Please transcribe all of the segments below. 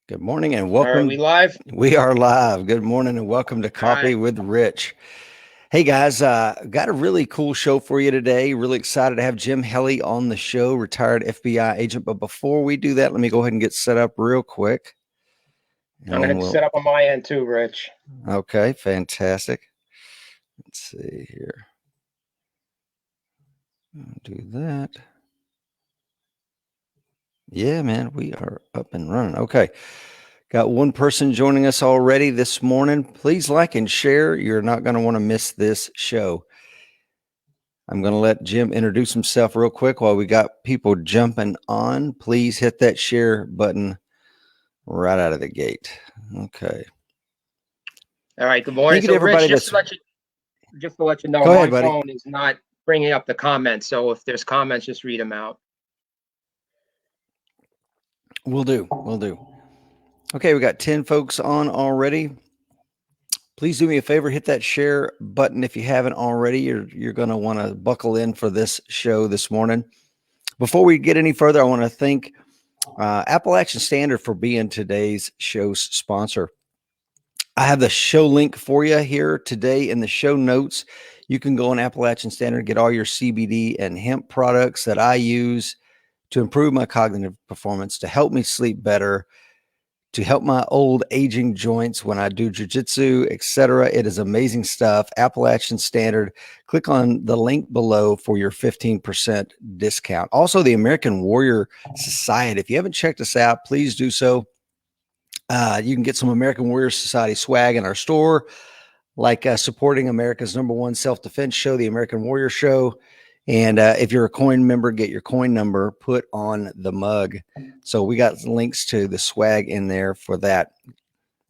Good morning and Are welcome. we live? We are live. Good morning and welcome to All Coffee right. with Rich. Hey guys, got a really cool show for you today. Really excited to have Jim Helly on the show, retired FBI agent. But before we do that, let me go ahead and get set up real quick. I'm And then going to set up on my end too, Rich. okay, fantastic. Let's see here. I'll do that. Yeah, man, we are up and running. Okay. Got one person joining us already this morning. Please like and share. You're not going to want to miss this show. I'm going to let Jim introduce himself real quick while we got people jumping on. Please hit that share button right out of the gate. Okay. All right. Good morning. Thank you to So, everybody Rich, that's. just to let you know, Go ahead, my buddy. phone is not bringing up the comments. So if there's comments, just read them out. We'll do. We'll do. Okay, we got 10 folks on already. Please do me a favor, hit that share button if you haven't already. You're going to want to buckle in for this show this morning. Before we get any further, I want to thank Appalachian Standard for being today's show's sponsor. I have the show link for you here today in the show notes. You can go on Appalachian Standard, get all your CBD and hemp products that I use to improve my cognitive performance, to help me sleep better, to help my old aging joints when I do jujitsu, etc. It is amazing stuff. Appalachian Standard. Click on the link below for your 15% discount. Also, the American Warrior Society. If you haven't checked us out, please do so. You can get some American Warrior Society swag in our store, like supporting America's #1 self-defense show, the American Warrior Show. And if you're a coin member, get your coin number put on the mug. So we got links to the swag in there for that.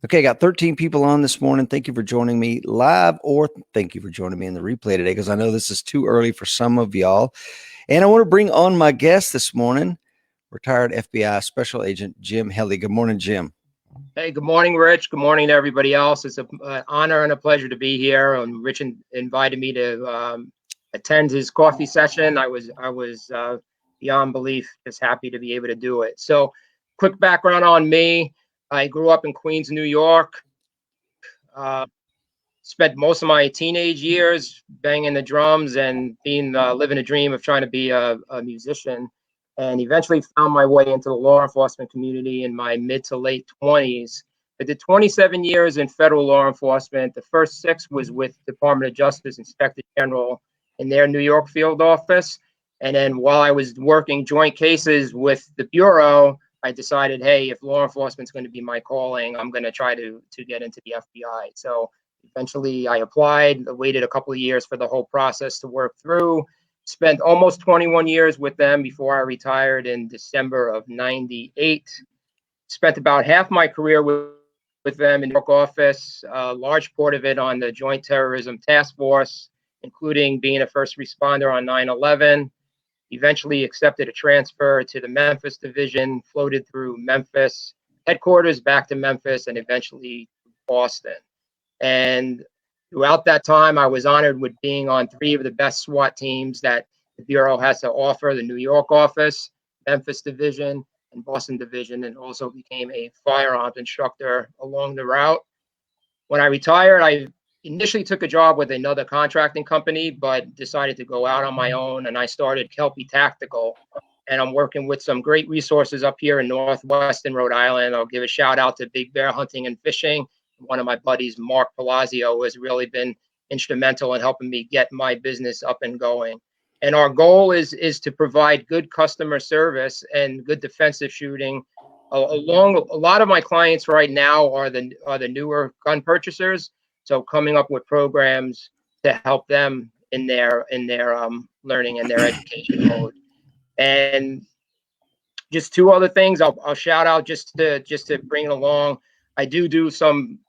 Okay, got 13 people on this morning. Thank you for joining me live, or thank you for joining me in the replay today, because I know this is too early for some of y'all. And I want to bring on my guest this morning, retired FBI Special Agent Jim Helly. Good morning, Jim. Hey, good morning, Rich. Good morning to everybody else. It's an honor and a pleasure to be here. And Rich invited me to attend his coffee session. I was beyond belief just happy to be able to do it. So, quick background on me. I grew up in Queens, New York. Spent most of my teenage years banging the drums and living a dream of trying to be a musician, and eventually found my way into the law enforcement community in my mid to late 20s. I did 27 years in federal law enforcement. The first 6 was with Department of Justice Inspector General in their New York field office. And then while I was working joint cases with the Bureau, I decided, hey, if law enforcement is going to be my calling, I'm going to try to get into the FBI. So eventually I applied, waited a couple of years for the whole process to work through, spent almost 21 years with them before I retired in December of 98. Spent about half my career with them in the New York office, a large part of it on the Joint Terrorism Task Force, including being a first responder on 9/11. Eventually accepted a transfer to the Memphis division, floated through Memphis headquarters back to Memphis, and eventually Boston. And throughout that time, I was honored with being on 3 of the best SWAT teams that the Bureau has to offer: the New York office, Memphis division, and Boston division, and also became a firearms instructor along the route. When I retired, I initially took a job with another contracting company, but decided to go out on my own, and I started Kelpie Tactical. And I'm working with some great resources up here in northwestern Rhode Island. I'll give a shout out to Big Bear Hunting and Fishing. One of my buddies, Mark Palazzo, has really been instrumental in helping me get my business up and going. And our goal is to provide good customer service and good defensive shooting. Along a lot of my clients right now are the newer gun purchasers, so coming up with programs to help them in their learning and their education mode. And just 2 other things I'll shout out just to bring it along. I do some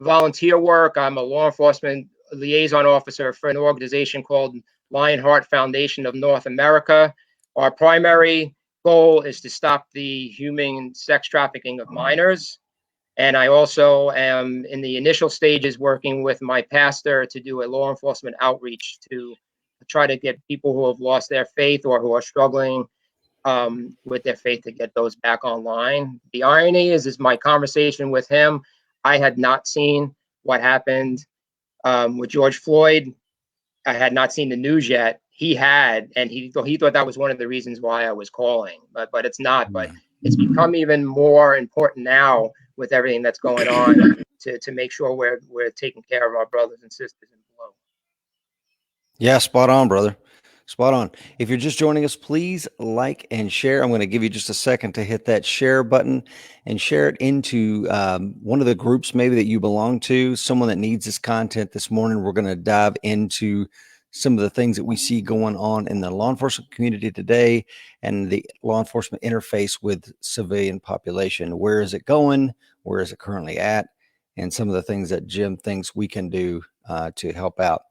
volunteer work. I'm a law enforcement liaison officer for an organization called Lionheart Foundation of North America. Our primary goal is to stop the human sex trafficking of minors. And I also am in the initial stages working with my pastor to do a law enforcement outreach to try to get people who have lost their faith or who are struggling with their faith to get those back online. The irony is my conversation with him, I had not seen what happened with George Floyd. I had not seen the news yet. He had, and he thought that was one of the reasons why I was calling, but it's not. But it's become even more important now with everything that's going on to make sure we're taking care of our brothers and sisters in below. Yeah, spot on, brother. Spot on. If you're just joining us, please like and share. I'm going to give you just a second to hit that share button and share it into one of the groups maybe that you belong to, someone that needs this content this morning. We're going to dive into some of the things that we see going on in the law enforcement community today and the law enforcement interface with civilian population. Where is it going? Where is it currently at? And some of the things that Jim thinks we can do to help out.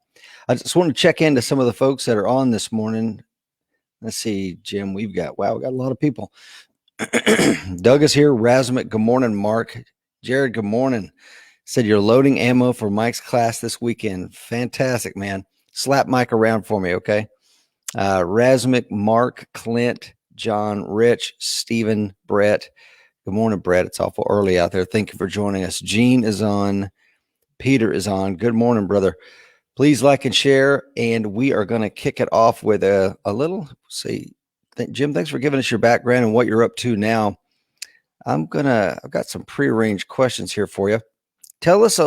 I just want to check into some of the folks that are on this morning. Let's see, Jim, we got a lot of people. Doug is here. Razmik, good morning. Mark, Jared, good morning. Said you're loading ammo for Mike's class this weekend. Fantastic, man. Slap Mike around for me, okay? Razmik, Mark, Clint, John, Rich, Stephen, Brett. Good morning, Brett. It's awful early out there. Thank you for joining us. Gene is on. Peter is on. Good morning, brother. Please like and share, and we are going to kick it off with a little, Jim, thanks for giving us your background and what you're up to now. I've got some prearranged questions here for you. Tell us,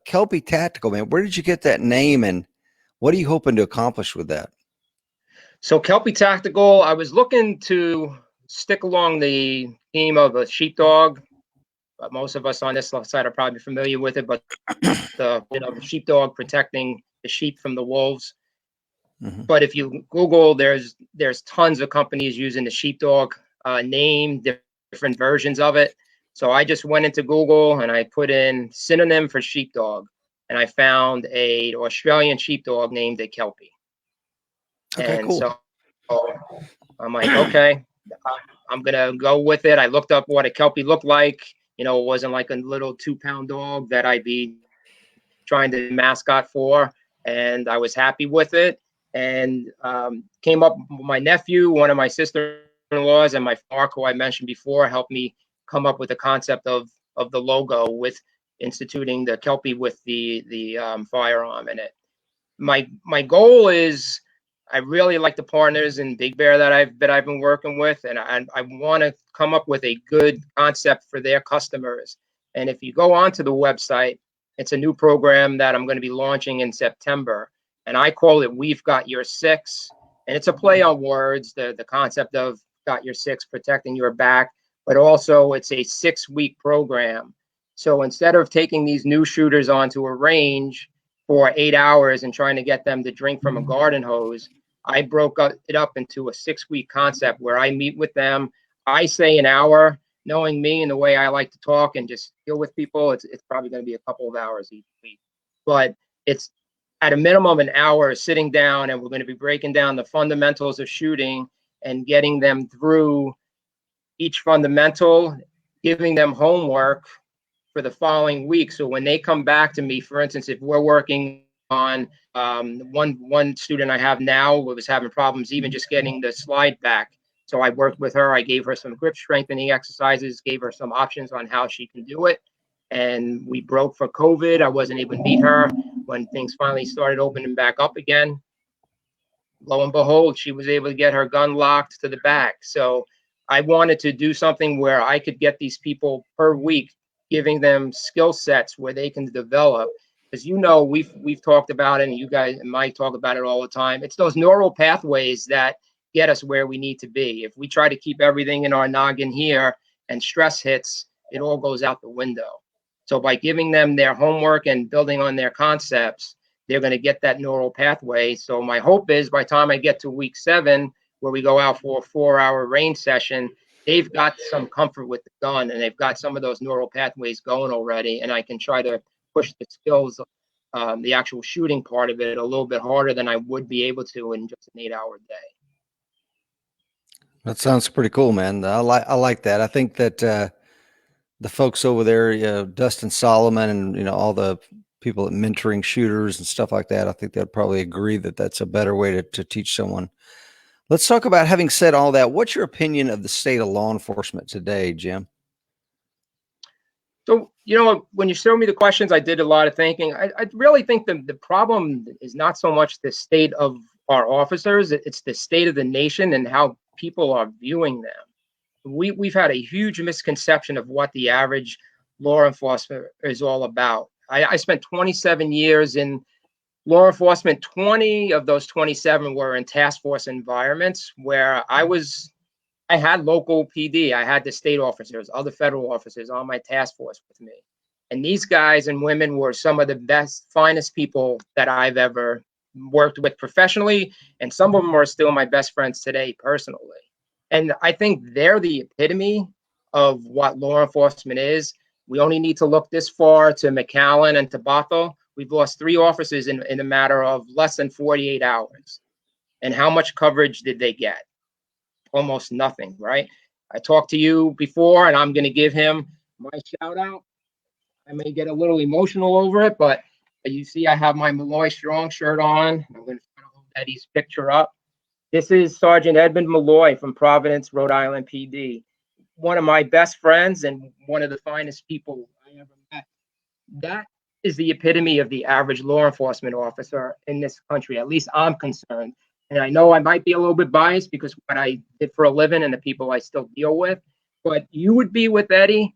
Kelpie Tactical, man, where did you get that name, and what are you hoping to accomplish with that? So Kelpie Tactical, I was looking to stick along the theme of a sheepdog. Most of us on this side are probably familiar with it, but the sheepdog protecting the sheep from the wolves. Mm-hmm. But if you Google, there's tons of companies using the sheepdog name, different versions of it. So I just went into Google and I put in synonym for sheepdog, and I found an Australian sheepdog named a Kelpie. Okay, and cool. So I'm like, okay, I'm gonna go with it. I looked up what a Kelpie looked like. It wasn't like a little 2-pound dog that I'd be trying to mascot for, and I was happy with it. And came up with my nephew, one of my sister-in-laws, and my Mark, who I mentioned before, helped me come up with the concept of the logo with instituting the Kelpie with the firearm in it. My goal is, I really like the partners in Big Bear that I've been working with, and I want to come up with a good concept for their customers. And if you go onto the website, it's a new program that I'm going to be launching in September, and I call it We've Got Your Six. And it's a play on words, the concept of got your six, protecting your back, but also it's a 6-week program. So instead of taking these new shooters onto a range for 8 hours and trying to get them to drink from a garden hose, I broke it up into a 6-week concept where I meet with them. I say an hour. Knowing me and the way I like to talk and just deal with people, it's probably going to be a couple of hours each week. But it's at a minimum an hour sitting down, and we're going to be breaking down the fundamentals of shooting and getting them through each fundamental, giving them homework for the following week. So when they come back to me, for instance, if we're working on one student I have now who was having problems even just getting the slide back. So I worked with her. I gave her some grip strengthening exercises, gave her some options on how she can do it. And we broke for COVID. I wasn't able to meet her when things finally started opening back up again. Lo and behold, she was able to get her gun locked to the back. So I wanted to do something where I could get these people per week, giving them skill sets where they can develop. Because we've talked about it, and you guys and Mike talk about it all the time. It's those neural pathways that get us where we need to be. If we try to keep everything in our noggin here and stress hits, it all goes out the window. So by giving them their homework and building on their concepts, they're going to get that neural pathway. So my hope is by the time I get to week 7, where we go out for a 4-hour range session, they've got some comfort with the gun and they've got some of those neural pathways going already. And I can try to push the skills, the actual shooting part of it, a little bit harder than I would be able to in just an 8-hour day. That sounds pretty cool, man. I like that. I think that the folks over there, Dustin Solomon, and all the people at mentoring shooters and stuff like that, I think they'd probably agree that that's a better way to teach someone. Let's talk about, having said all that, what's your opinion of the state of law enforcement today, Jim? So, you know, when you showed me the questions, I did a lot of thinking. I really think the problem is not so much the state of our officers, it's the state of the nation and how people are viewing them. We've had a huge misconception of what the average law enforcement is all about. I spent 27 years in law enforcement. 20 of those 27 were in task force environments where I had local PD, I had the state officers, other federal officers on my task force with me. And these guys and women were some of the best, finest people that I've ever worked with professionally. And some of them are still my best friends today, personally. And I think they're the epitome of what law enforcement is. We only need to look this far to McAllen and to Bothell. We've lost 3 officers in a matter of less than 48 hours. And how much coverage did they get? Almost nothing, right? I talked to you before, and I'm going to give him my shout out. I may get a little emotional over it, but you see, I have my Malloy Strong shirt on. I'm going to hold Eddie's picture up. This is Sergeant Edmund Malloy from Providence, Rhode Island PD. One of my best friends and one of the finest people I ever met. That is the epitome of the average law enforcement officer in this country. At least I'm concerned. And I know I might be a little bit biased because what I did for a living and the people I still deal with, but you would be with Eddie.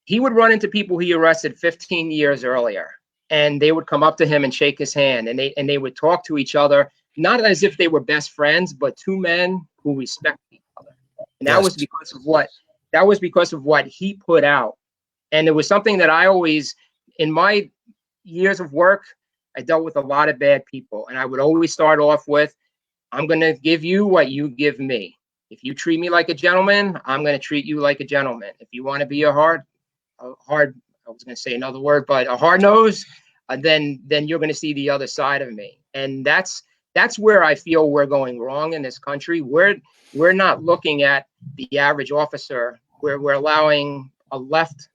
He would run into people he arrested 15 years earlier, and they would come up to him and shake his hand, and they would talk to each other, not as if they were best friends, but 2 men who respect each other. And that was because of what he put out. And it was something that I always, in my years of work, I dealt with a lot of bad people, and I would always start off with, I'm going to give you what you give me. If you treat me like a gentleman, I'm going to treat you like a gentleman. If you want to be a hard, I was going to say another word, but a hard nose, then you're going to see the other side of me. And that's where I feel we're going wrong in this country. We're not looking at the average officer. We're allowing a left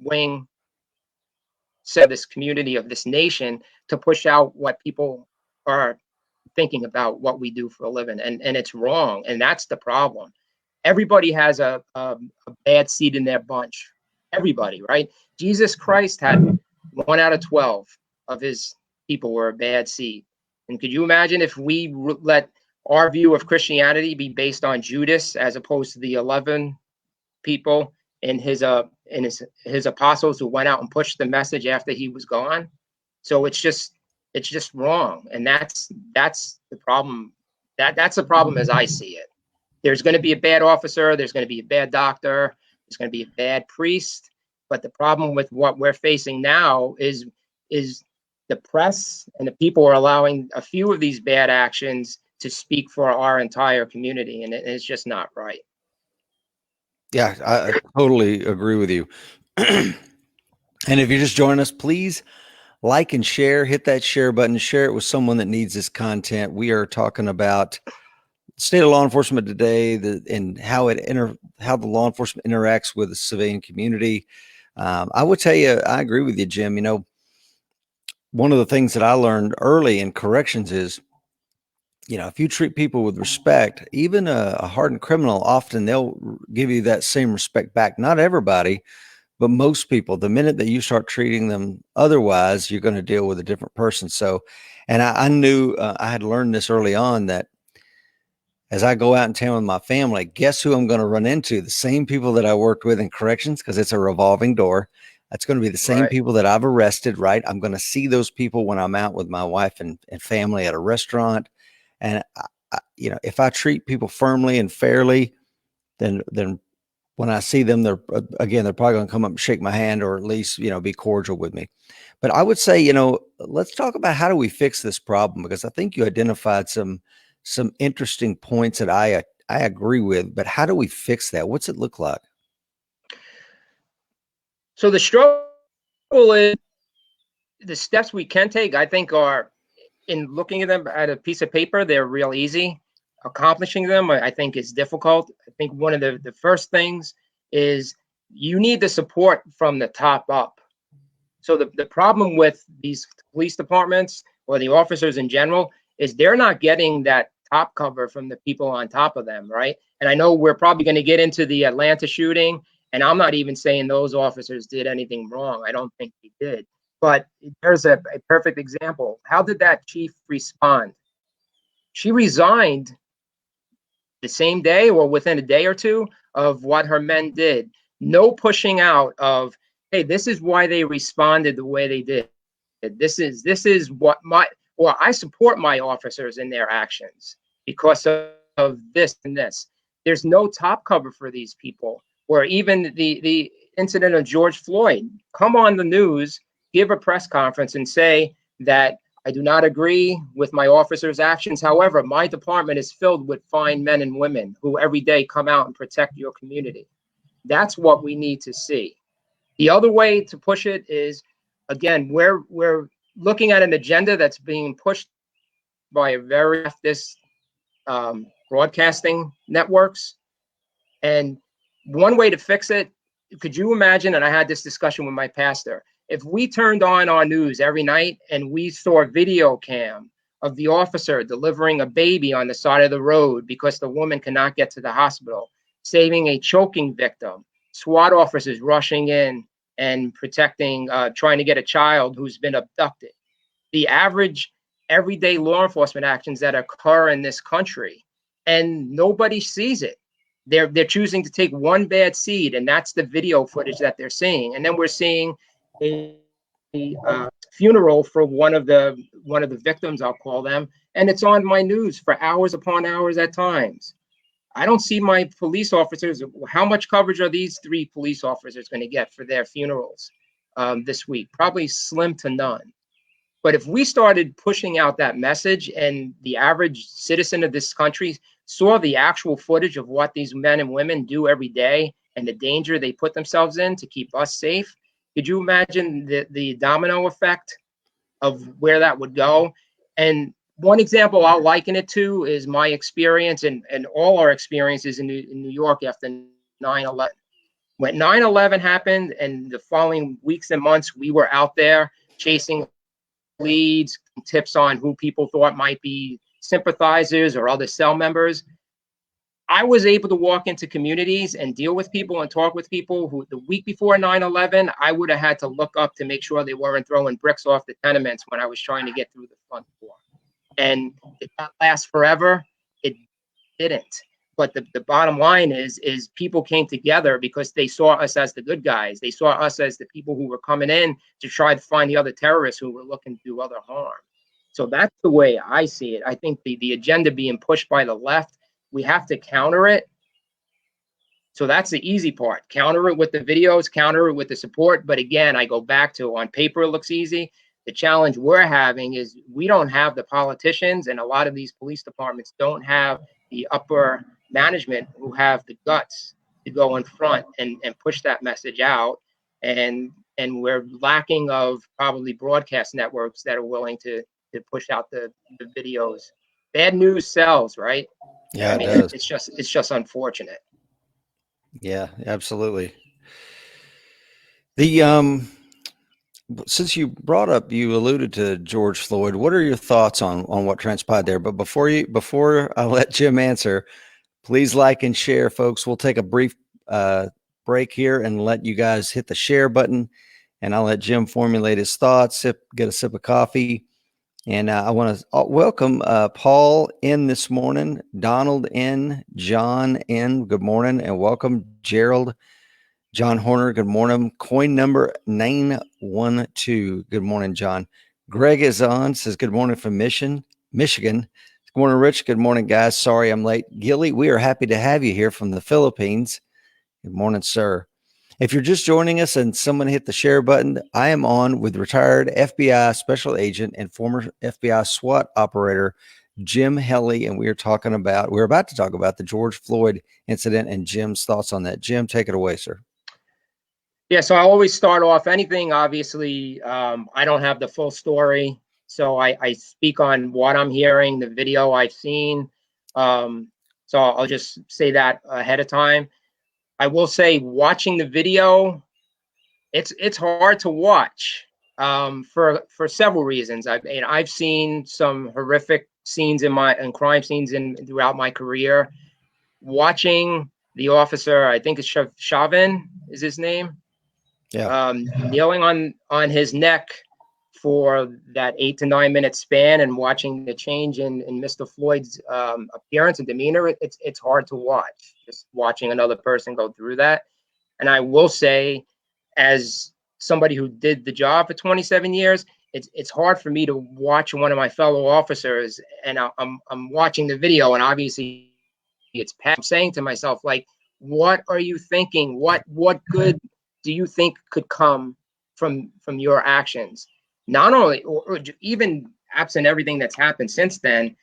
wing set of this community, of this nation, to push out what people are thinking about what we do for a living. And it's wrong. And that's the problem. Everybody has a bad seed in their bunch. Everybody, right? Jesus Christ had 1 out of 12 of his people were a bad seed. And could you imagine if we let our view of Christianity be based on Judas as opposed to the 11 people in his apostles who went out and pushed the message after he was gone? So it's just wrong. And that's the problem. That's the problem as I see it. There's going to be a bad officer, there's going to be a bad doctor, there's going to be a bad priest. But the problem with what we're facing now is the press and the people are allowing a few of these bad actions to speak for our entire community, and it's just not right. Yeah, I totally agree with you. And if you're just joining us, please like and share, hit that share button, share it with someone that needs this content. We are talking about state of law enforcement today, and how the law enforcement interacts with the civilian community. I would tell you, I agree with you, Jim. You know, one of the things that I learned early in corrections is, you know, if you treat people with respect, even a hardened criminal, often they'll give you that same respect back. Not everybody, but most people. The minute that you start treating them otherwise, you're going to deal with a different person. So, and I knew I had learned this early on, that as I go out in town with my family, guess who I'm going to run into? The same people that I worked with in corrections, because it's a revolving door. That's going to be the same Right. people that I've arrested, right? I'm going to see those people when I'm out with my wife and family at a restaurant. And, you know, if I treat people firmly and fairly, then when I see them, they're probably going to come up and shake my hand, or at least, you know, be cordial with me. But I would say, you know, let's talk about how do we fix this problem, because I think you identified some interesting points that I agree with, but how do we fix that? What's it look like? So the struggle is, the steps we can take, I think, are, in looking at them at a piece of paper, they're real easy. Accomplishing them, I think, is difficult. I think one of the first things is you need the support from the top up. So the problem with these police departments or the officers in general is they're not getting that top cover from the people on top of them, right? And I know we're probably going to get into the Atlanta shooting, and I'm not even saying those officers did anything wrong. I don't think they did. But there's a perfect example. How did that chief respond? She resigned the same day or within a day or two of what her men did. No pushing out of, hey, this is why they responded the way they did. This is what I support my officers in their actions because of this and this. There's no top cover for these people. Or even the incident of George Floyd, come on the news, give a press conference and say that I do not agree with my officers' actions. However, my department is filled with fine men and women who every day come out and protect your community. That's what we need to see. The other way to push it is, again, we're looking at an agenda that's being pushed by a very leftist broadcasting networks. And one way to fix it, could you imagine, and I had this discussion with my pastor, if we turned on our news every night and we saw a video cam of the officer delivering a baby on the side of the road because the woman cannot get to the hospital, saving a choking victim, SWAT officers rushing in and protecting, trying to get a child who's been abducted. The average everyday law enforcement actions that occur in this country, and nobody sees it. They're choosing to take one bad seed, and that's the video footage that they're seeing. And then we're seeing a funeral for one of the victims, I'll call them, and it's on my news for hours upon hours at times. I don't see my police officers. How much coverage are these 3 police officers going to get for their funerals this week? Probably slim to none. But if we started pushing out that message and the average citizen of this country saw the actual footage of what these men and women do every day and the danger they put themselves in to keep us safe, could you imagine the domino effect of where that would go? And one example I'll liken it to is my experience and all our experiences in New York after 9/11. When 9/11 happened and the following weeks and months, we were out there chasing leads, tips on who people thought might be sympathizers or other cell members. I was able to walk into communities and deal with people and talk with people who the week before 9/11, I would have had to look up to make sure they weren't throwing bricks off the tenements when I was trying to get through the front door. And did that last forever? It didn't. But the bottom line is people came together because they saw us as the good guys. They saw us as the people who were coming in to try to find the other terrorists who were looking to do other harm. So that's the way I see it. I think the agenda being pushed by the left, we have to counter it. So that's the easy part. Counter it with the videos, counter it with the support. But again, I go back to on paper, it looks easy. The challenge we're having is we don't have the politicians, and a lot of these police departments don't have the upper management who have the guts to go in front and push that message out. And we're lacking of probably broadcast networks that are willing to push out the videos. Bad news sells, right? Yeah, I mean, it does. it's just unfortunate. Yeah, absolutely. The since you brought up, you alluded to George Floyd. What are your thoughts on what transpired there? But before I let Jim answer, please like and share, folks. We'll take a brief break here and let you guys hit the share button, and I'll let Jim formulate his thoughts, get a sip of coffee. And I want to welcome Paul in this morning, Donald in, John in. Good morning, and welcome Gerald, John Horner. Good morning. Coin number 912. Good morning, John. Greg is on. Says good morning from Michigan. Good morning, Rich. Good morning, guys. Sorry I'm late. Gilly, we are happy to have you here from the Philippines. Good morning, sir. If you're just joining us and someone hit the share button, I am on with retired FBI special agent and former FBI SWAT operator Jim Helly, and we're about to talk about the George Floyd incident and Jim's thoughts on that. Jim, take it away, sir. Yeah, so I always start off anything. Obviously, I don't have the full story, so I speak on what I'm hearing, the video I've seen. So I'll just say that ahead of time. I will say, watching the video, it's hard to watch for several reasons. I've seen some horrific scenes in crime scenes throughout my career, watching the officer, I think it's Chauvin is his name, kneeling on his neck for that 8 to 9 minute span, and watching the change in Mr. Floyd's appearance and demeanor. It's hard to watch, just watching another person go through that. And I will say, as somebody who did the job for 27 years, it's hard for me to watch one of my fellow officers, and I'm watching the video, and obviously it's Pat. I'm saying to myself, like, what are you thinking? What good do you think could come from your actions? Not only, or even absent everything that's happened since then,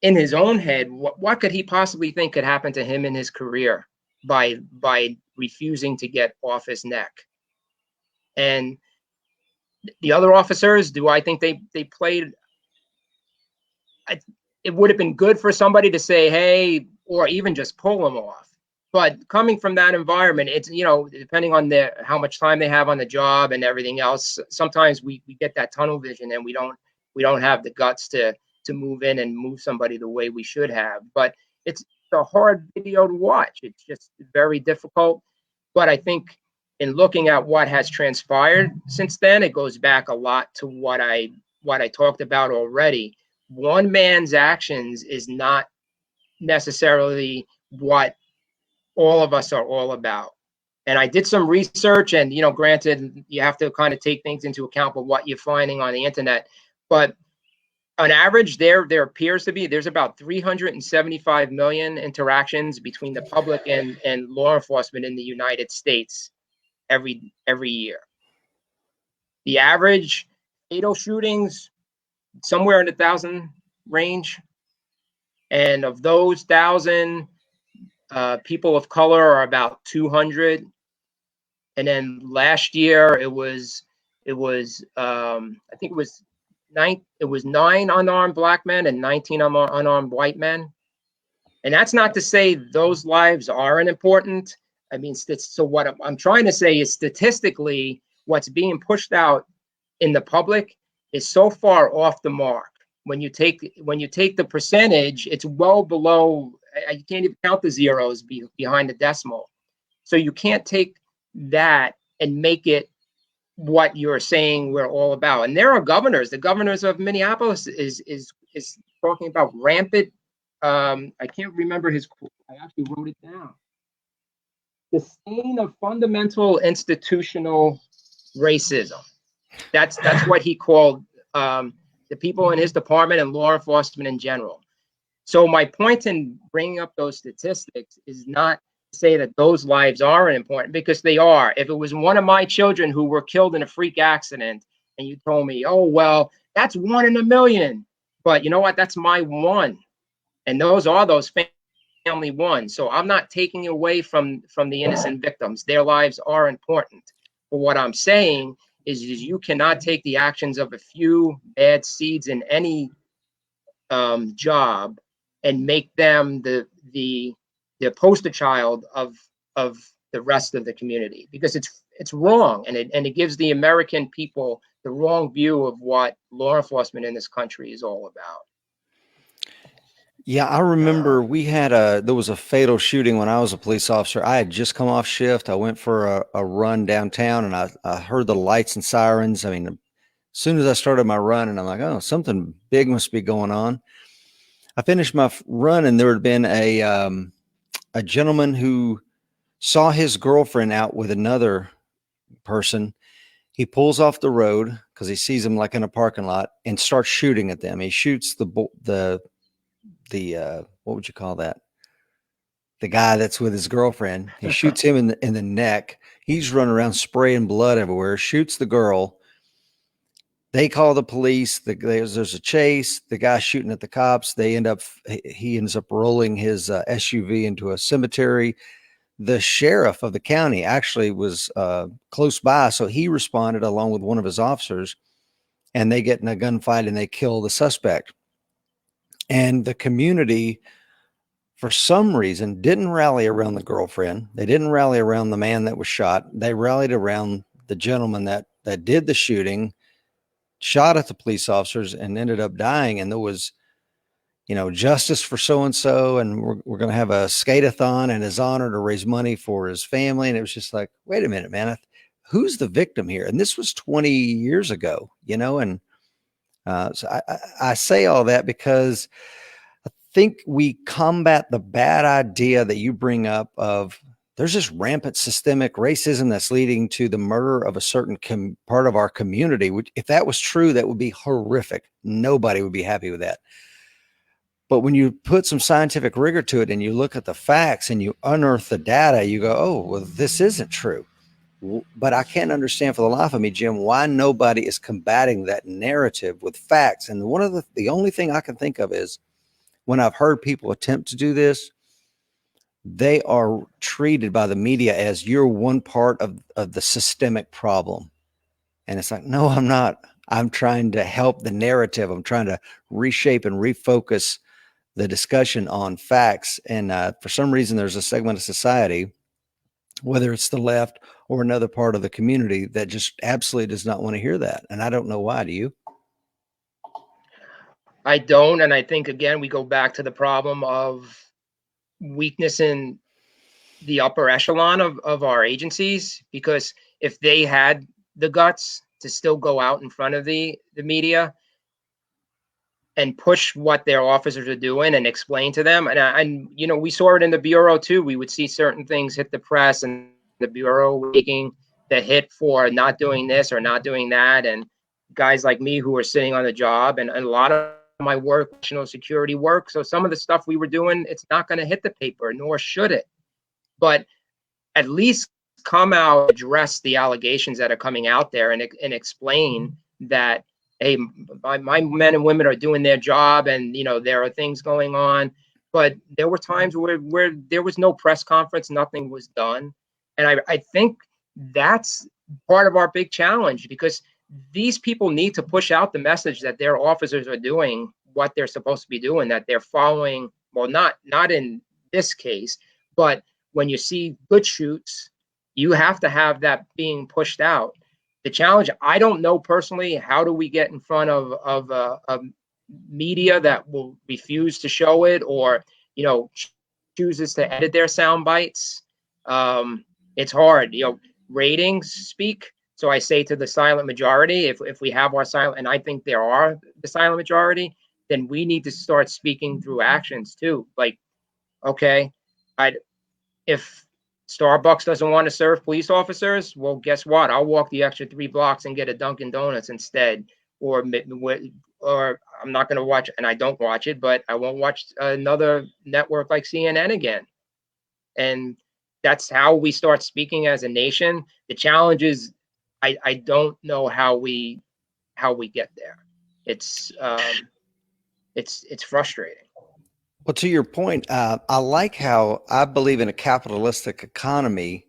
in his own head, what could he possibly think could happen to him in his career by refusing to get off his neck? And the other officers, do I think they played? It would have been good for somebody to say, hey, or even just pull them off. But coming from that environment, it's, depending on how much time they have on the job and everything else, sometimes we get that tunnel vision, and we don't have the guts to move in and move somebody the way we should have. But it's a hard video to watch. It's just very difficult. But I think in looking at what has transpired since then, it goes back a lot to what I talked about already. One man's actions is not necessarily what all of us are all about. And I did some research, and granted, you have to kind of take things into account for what you're finding on the internet. But on average, there appears to be, there's about 375 million interactions between the public and law enforcement in the United States every year. The average fatal shootings, somewhere in the 1,000 range. And of those 1,000, people of color are about 200. And then last year it was I think it was 9 unarmed black men and 19 unarmed white men. And that's not to say those lives aren't important. I mean, so what I'm trying to say is, statistically, what's being pushed out in the public is so far off the mark. When you take the percentage, it's well below. You can't even count the zeros behind the decimal. So you can't take that and make it what you're saying we're all about. And there are governors. The governors of Minneapolis is talking about rampant. I can't remember his quote. I actually wrote it down. The stain of fundamental institutional racism. That's what he called the people in his department and law enforcement in general. So my point in bringing up those statistics is not to say that those lives aren't important, because they are. If it was one of my children who were killed in a freak accident, and you told me, oh, well, that's 1 in a million. But you know what? That's my one. And those are those family ones. So I'm not taking away from the innocent victims. Their lives are important. But what I'm saying is you cannot take the actions of a few bad seeds in any job and make them the poster child of the rest of the community, because it's wrong, and it gives the American people the wrong view of what law enforcement in this country is all about. Yeah, I remember there was a fatal shooting when I was a police officer. I had just come off shift. I went for a run downtown, and I heard the lights and sirens. I mean, as soon as I started my run, and I'm like, oh, something big must be going on. I finished my run, and there had been a gentleman who saw his girlfriend out with another person. He pulls off the road because he sees them like in a parking lot, and starts shooting at them. He shoots the what would you call that? The guy that's with his girlfriend. He shoots him in the neck. He's running around spraying blood everywhere, shoots the girl. They call the police. There's a chase. The guy shooting at the cops. He ends up rolling his SUV into a cemetery. The sheriff of the county actually was close by, so he responded along with one of his officers, and they get in a gunfight and they kill the suspect. And the community, for some reason, didn't rally around the girlfriend. They didn't rally around the man that was shot. They rallied around the gentleman that did the shooting, shot at the police officers, and ended up dying. And there was justice for so-and-so, and we're going to have a skate-a-thon in his honor to raise money for his family. And it was just like, wait a minute, man, who's the victim here? And this was 20 years ago, and so I say all that because I think we combat the bad idea that you bring up of there's this rampant systemic racism that's leading to the murder of a certain part of our community. Which, if that was true, that would be horrific. Nobody would be happy with that. But when you put some scientific rigor to it and you look at the facts and you unearth the data, you go, oh, well, this isn't true. But I can't understand for the life of me, Jim, why nobody is combating that narrative with facts. And one of the only thing I can think of is when I've heard people attempt to do this, they are treated by the media as you're one part of the systemic problem. And it's like, no, I'm not. I'm trying to help the narrative. I'm trying to reshape and refocus the discussion on facts. And for some reason, there's a segment of society, whether it's the left or another part of the community, that just absolutely does not want to hear that. And I don't know why. Do you? I don't. And I think, again, we go back to the problem of weakness in the upper echelon of our agencies, because if they had the guts to still go out in front of the media and push what their officers are doing and explain to them. And we saw it in the Bureau too. We would see certain things hit the press and the Bureau taking the hit for not doing this or not doing that. And guys like me who are sitting on the job, and a lot of my work, national security work. So some of the stuff we were doing, it's not going to hit the paper, nor should it. But at least come out, address the allegations that are coming out there and explain that, hey, my men and women are doing their job, and there are things going on. But there were times where there was no press conference, nothing was done. And I think that's part of our big challenge, because these people need to push out the message that their officers are doing what they're supposed to be doing, that they're following, well, not in this case, but when you see good shoots, you have to have that being pushed out. The challenge, I don't know personally, how do we get in front of media that will refuse to show it, or chooses to edit their sound bites? It's hard. Ratings speak. So I say to the silent majority, if we have our silent, and I think there are the silent majority, then we need to start speaking through actions too. Like, okay, if Starbucks doesn't want to serve police officers, well, guess what? I'll walk the extra 3 blocks and get a Dunkin' Donuts instead. Or I'm not going to watch, and I don't watch it, but I won't watch another network like CNN again. And that's how we start speaking as a nation. The challenge is, I don't know how we get there. It's frustrating. Well, to your point, I like how I believe in a capitalistic economy.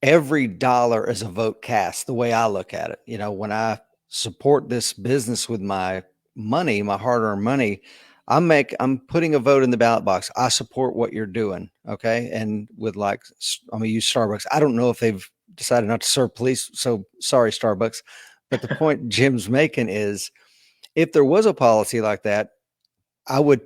Every dollar is a vote cast, the way I look at it. When I support this business with my money, my hard-earned money, I'm putting a vote in the ballot box. I support what you're doing. Okay. And with I'm going to use Starbucks. I don't know if they've decided not to serve police. So sorry, Starbucks. But the point Jim's making is, if there was a policy like that, I would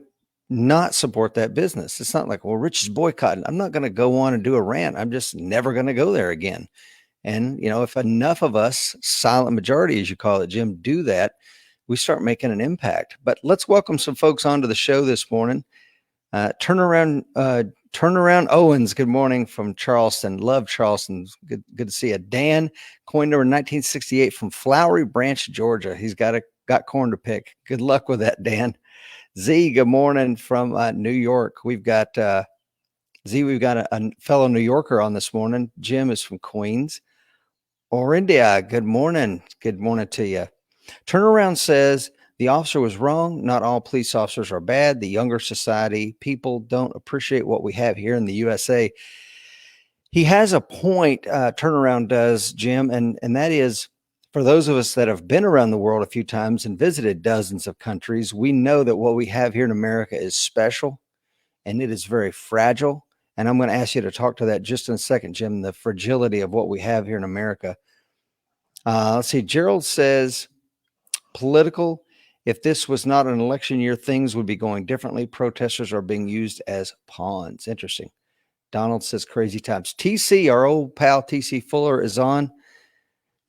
not support that business. It's not like, well, Rich is boycotting. I'm not going to go on and do a rant. I'm just never going to go there again. And, if enough of us, silent majority, as you call it, Jim, do that, we start making an impact. But let's welcome some folks onto the show this morning. Turnaround Owens, good morning from Charleston. Love Charleston. Good to see you. Dan, coin number 1968 from Flowery Branch, Georgia. He's got corn to pick. Good luck with that, Dan. Z, good morning from New York. We've got a fellow New Yorker on this morning. Jim is from Queens. Orindia, good morning. Good morning to you. Turnaround says the officer was wrong. Not all police officers are bad. The younger society, people don't appreciate what we have here in the USA. He has a point, Turnaround does, Jim, and that is, for those of us that have been around the world a few times and visited dozens of countries, we know that what we have here in America is special, and it is very fragile. And I'm going to ask you to talk to that just in a second, Jim, the fragility of what we have here in America. Let's see. Gerald says political If this was not an election year, things would be going differently. Protesters are being used as pawns. Interesting. Donald says crazy times. TC, our old pal TC Fuller, is on.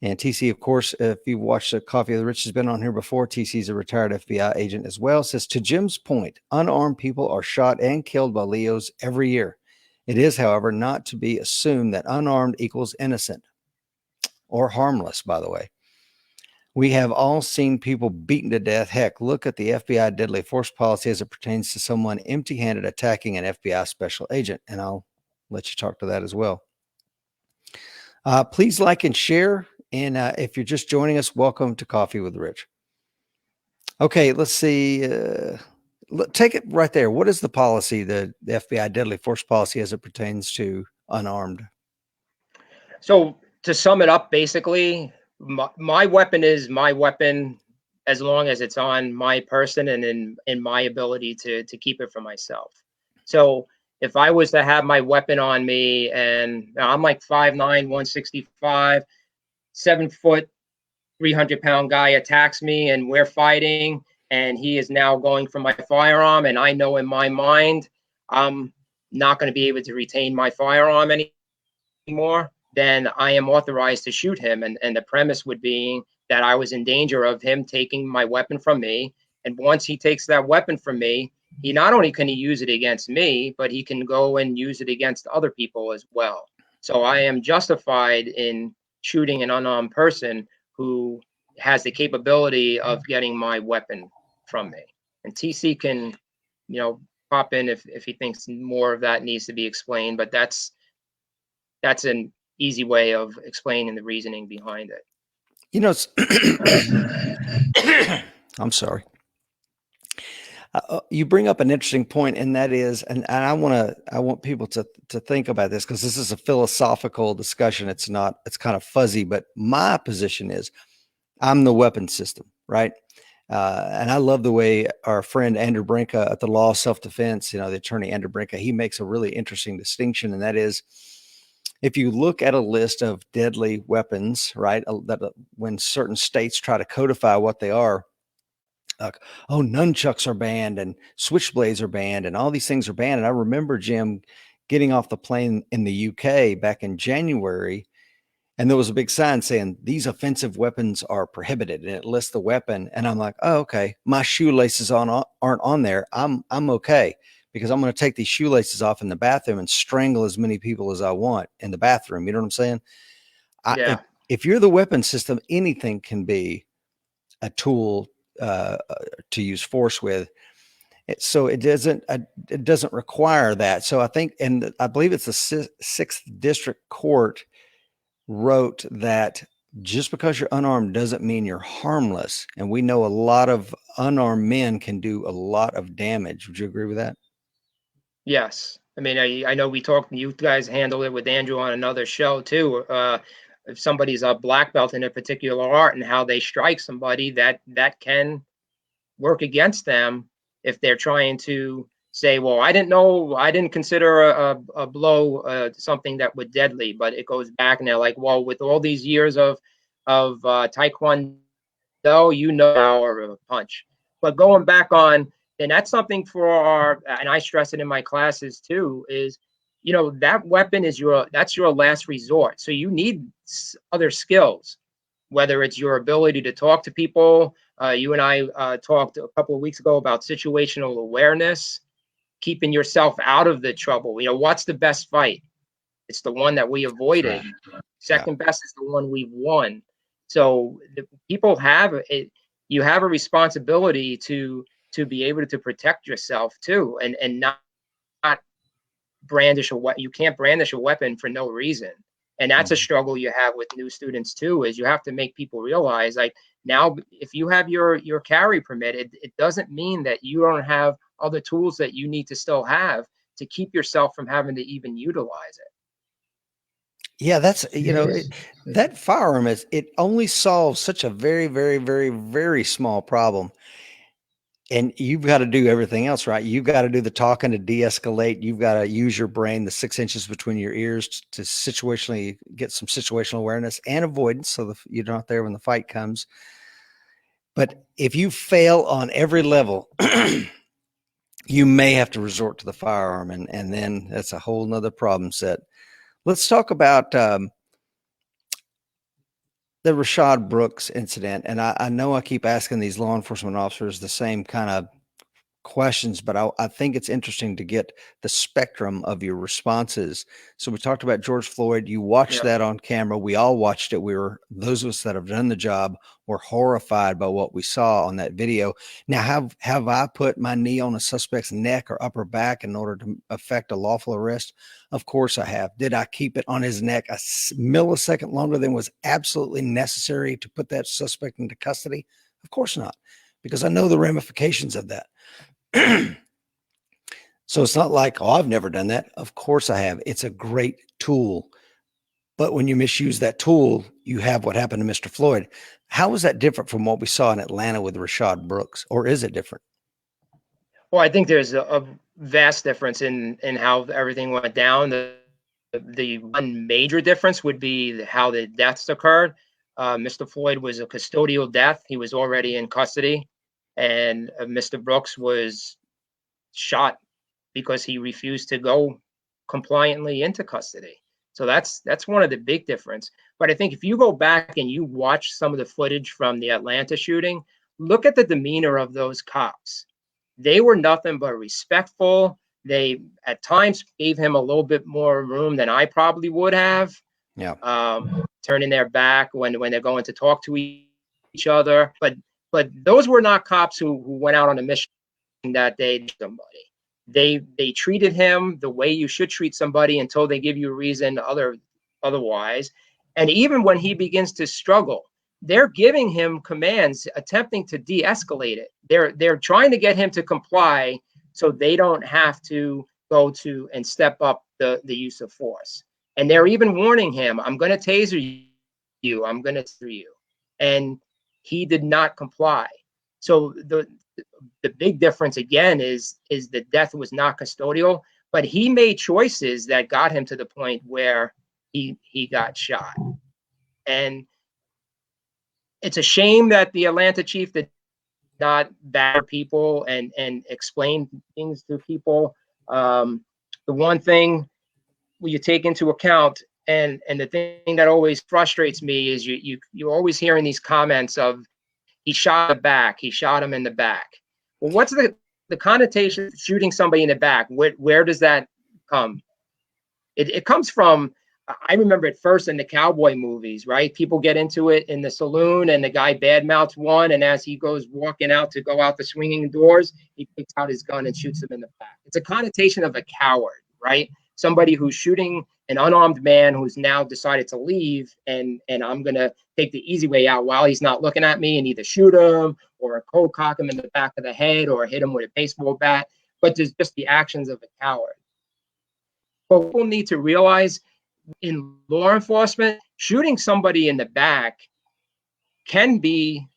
And TC, of course, if you've watched the Coffee of the Rich, has been on here before. TC is a retired FBI agent as well. Says, to Jim's point, unarmed people are shot and killed by Leos every year. It is, however, not to be assumed that unarmed equals innocent or harmless, by the way. We have all seen people beaten to death. Heck, look at the FBI deadly force policy as it pertains to someone empty-handed attacking an FBI special agent. And I'll let you talk to that as well. Please like and share. And if you're just joining us, welcome to Coffee with Rich. Okay, let's see. Take it right there. What is the policy, the FBI deadly force policy as it pertains to unarmed? So to sum it up, basically, my weapon is my weapon as long as it's on my person and in my ability to keep it for myself. So if I was to have my weapon on me, and I'm like 5'9", 165, 7 foot, 300-pound guy attacks me and we're fighting and he is now going for my firearm, and I know in my mind I'm not going to be able to retain my firearm anymore, then I am authorized to shoot him. And the premise would be that I was in danger of him taking my weapon from me. And once he takes that weapon from me, he not only can he use it against me, but he can go and use it against other people as well. So I am justified in shooting an unarmed person who has the capability of getting my weapon from me. And TC can, pop in if he thinks more of that needs to be explained, but that's an easy way of explaining the reasoning behind it. I'm sorry. You bring up an interesting point, and that is, and I want people to think about this, because this is a philosophical discussion. It's kind of fuzzy, but my position is I'm the weapon system, right? And I love the way our friend Andrew Brinka at the Law of Self-Defense, the attorney Andrew Brinka, he makes a really interesting distinction. And that is, if you look at a list of deadly weapons, right, that when certain states try to codify what they are, like, oh, nunchucks are banned and switchblades are banned and all these things are banned. And I remember, Jim, getting off the plane in the UK back in January, and there was a big sign saying these offensive weapons are prohibited, and it lists the weapon. And I'm like, oh, okay, my shoelaces aren't on there. I'm okay, because I'm going to take these shoelaces off in the bathroom and strangle as many people as I want in the bathroom. You know what I'm saying? Yeah. If you're the weapon system, anything can be a tool to use force with. So it doesn't require that. So I think, and I believe it's the 6th District Court wrote that just because you're unarmed doesn't mean you're harmless. And we know a lot of unarmed men can do a lot of damage. Would you agree with that? Yes. I mean, I know you guys handle it with Andrew on another show too. If somebody's a black belt in a particular art and how they strike somebody, that can work against them if they're trying to say, well, I didn't consider a blow something that was deadly, but it goes back and they're like, well, with all these years of Taekwondo, or a punch. But going back on, and that's something for and I stress it in my classes too, is, that weapon is that's your last resort. So you need other skills, whether it's your ability to talk to people. You and I talked a couple of weeks ago about situational awareness, keeping yourself out of the trouble. What's the best fight? It's the one that we avoided. Right. Second best is the one we've won. So people have it. You have a responsibility to be able to protect yourself too, and not brandish a weapon. You can't brandish a weapon for no reason. And that's a struggle you have with new students too, is you have to make people realize, like, now, if you have your carry permit, it doesn't mean that you don't have other tools that you need to still have to keep yourself from having to even utilize it. Yeah, that's, that firearm it only solves such a very, very, very, very small problem. And you've got to do everything else, right? You've got to do the talking to de-escalate. You've got to use your brain, the 6 inches between your ears, to situationally get some situational awareness and avoidance, so you're not there when the fight comes. But if you fail on every level, you may have to resort to the firearm, and then that's a whole nother problem set. Let's talk about the Rashad Brooks incident. And I know I keep asking these law enforcement officers the same kind of questions, but I think it's interesting to get the spectrum of your responses. So we talked about George Floyd. You watched that on camera. We all watched it. Those of us that have done the job were horrified by what we saw on that video. Now, have I put my knee on a suspect's neck or upper back in order to effect a lawful arrest? Of course I have. Did I keep it on his neck a millisecond longer than was absolutely necessary to put that suspect into custody? Of course not, because I know the ramifications of that. So it's not like, oh, I've never done that. Of course I have. It's a great tool. But when you misuse that tool, you have what happened to Mr. Floyd. How is that different from what we saw in Atlanta with Rashad Brooks? Or is it different? Well, I think there's a vast difference in how everything went down. The one major difference would be how the deaths occurred. Mr. Floyd was a custodial death. He was already in custody. And Mr. Brooks was shot because he refused to go compliantly into custody. So that's one of the big difference. But I think if you go back and you watch some of the footage from the Atlanta shooting, look at the demeanor of those cops. They were nothing but respectful. They at times gave him a little bit more room than I probably would have. Yeah. Turning their back when they're going to talk to each other. But those were not cops who went out on a mission that day to somebody. They treated him the way you should treat somebody until they give you a reason otherwise. And even when he begins to struggle, they're giving him commands, attempting to de-escalate it. They're trying to get him to comply so they don't have to go to and step up the use of force. And they're even warning him, I'm going to taser you. I'm going to taser you. And he did not comply. So the big difference again is the death was not custodial, but he made choices that got him to the point where he got shot. And it's a shame that the Atlanta chief did not batter people and explain things to people. The one thing you take into account, and the thing that always frustrates me is you always hearing these comments of he shot the back, he shot him in the back. Well, what's the connotation of shooting somebody in the back? Where does that come? It comes from, I remember it first in the cowboy movies, right? People get into it in the saloon and the guy badmouths one, and as he goes walking out to go out the swinging doors, he picks out his gun and shoots him in the back. It's a connotation of a coward, right? Somebody who's shooting an unarmed man who's now decided to leave, and I'm going to take the easy way out while he's not looking at me and either shoot him or cold cock him in the back of the head or hit him with a baseball bat. But there's just the actions of a coward. But people need to realize in law enforcement, shooting somebody in the back can be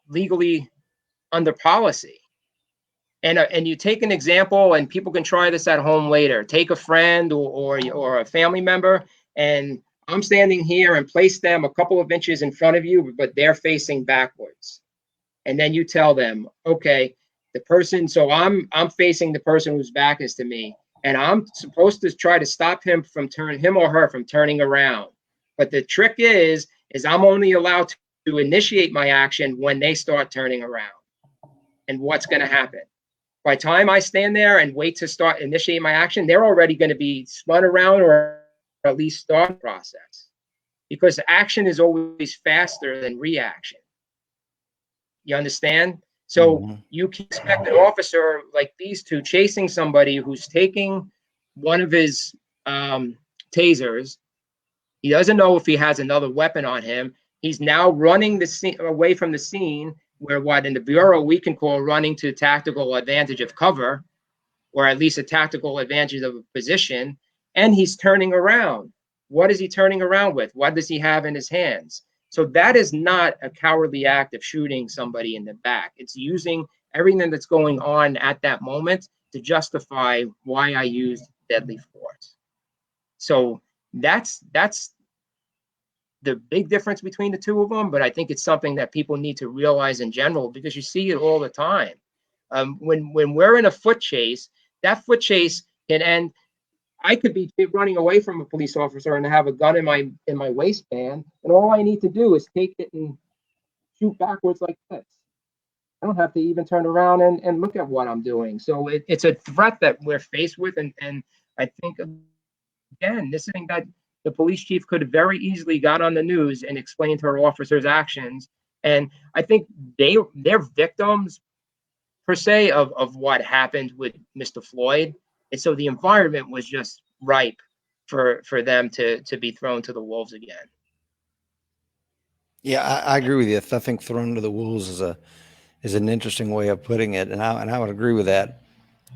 legally under policy. And you take an example, and people can try this at home later. Take a friend or a family member, and I'm standing here and place them a couple of inches in front of you, but they're facing backwards. And then you tell them, okay, the person, so I'm facing the person whose back is to me, and I'm supposed to try to stop him or her from turning around. But the trick is I'm only allowed to initiate my action when they start turning around. And what's going to happen? By the time I stand there and wait to initiate my action, they're already going to be spun around or at least start the process, because action is always faster than reaction. You understand? So you can expect an officer like these two chasing somebody who's taking one of his tasers. He doesn't know if he has another weapon on him. He's now running the scene away from the scene, where what in the Bureau we can call running to tactical advantage of cover, or at least a tactical advantage of a position, and he's turning around. What is he turning around with? What does he have in his hands? So that is not a cowardly act of shooting somebody in the back. It's using everything that's going on at that moment to justify why I used deadly force. So that's the big difference between the two of them, but I think it's something that people need to realize in general, because you see it all the time. When we're in a foot chase, that foot chase can end. I could be running away from a police officer and have a gun in my waistband, and all I need to do is take it and shoot backwards like this. I don't have to even turn around and look at what I'm doing. So it's a threat that we're faced with, and I think, again, this thing that the police chief could have very easily got on the news and explained her officers' actions. And I think they're victims per se of what happened with Mr. Floyd. And so the environment was just ripe for them to be thrown to the wolves again. Yeah, I agree with you. I think thrown to the wolves is an interesting way of putting it, and I would agree with that.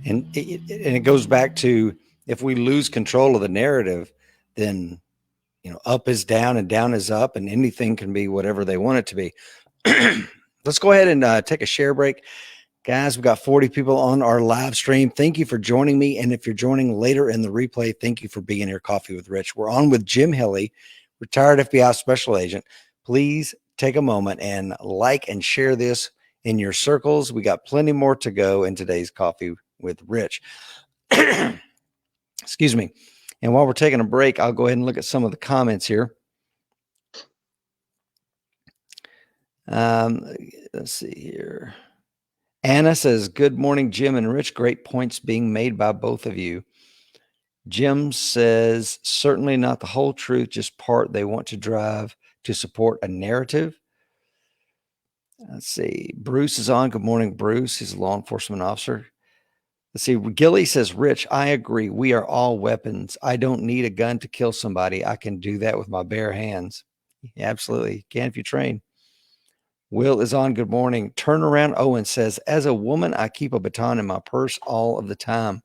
And it goes back to, if we lose control of the narrative, then up is down and down is up, and anything can be whatever they want it to be. Let's go ahead and take a share break. Guys, we've got 40 people on our live stream. Thank you for joining me. And if you're joining later in the replay, thank you for being here. Coffee with Rich. We're on with Jim Helly, retired FBI special agent. Please take a moment and like and share this in your circles. We got plenty more to go in today's Coffee with Rich. Excuse me. And while we're taking a break, I'll go ahead and look at some of the comments here. Let's see here. Anna says, good morning, Jim and Rich. Great points being made by both of you. Jim says, certainly not the whole truth, just part they want to drive to support a narrative. Let's see. Bruce is on. Good morning, Bruce. He's a law enforcement officer. Let's see. Gilly says, Rich, I agree. We are all weapons. I don't need a gun to kill somebody. I can do that with my bare hands. Yeah, absolutely. You can if you train. Will is on. Good morning. Turnaround Owen says, as a woman, I keep a baton in my purse all of the time.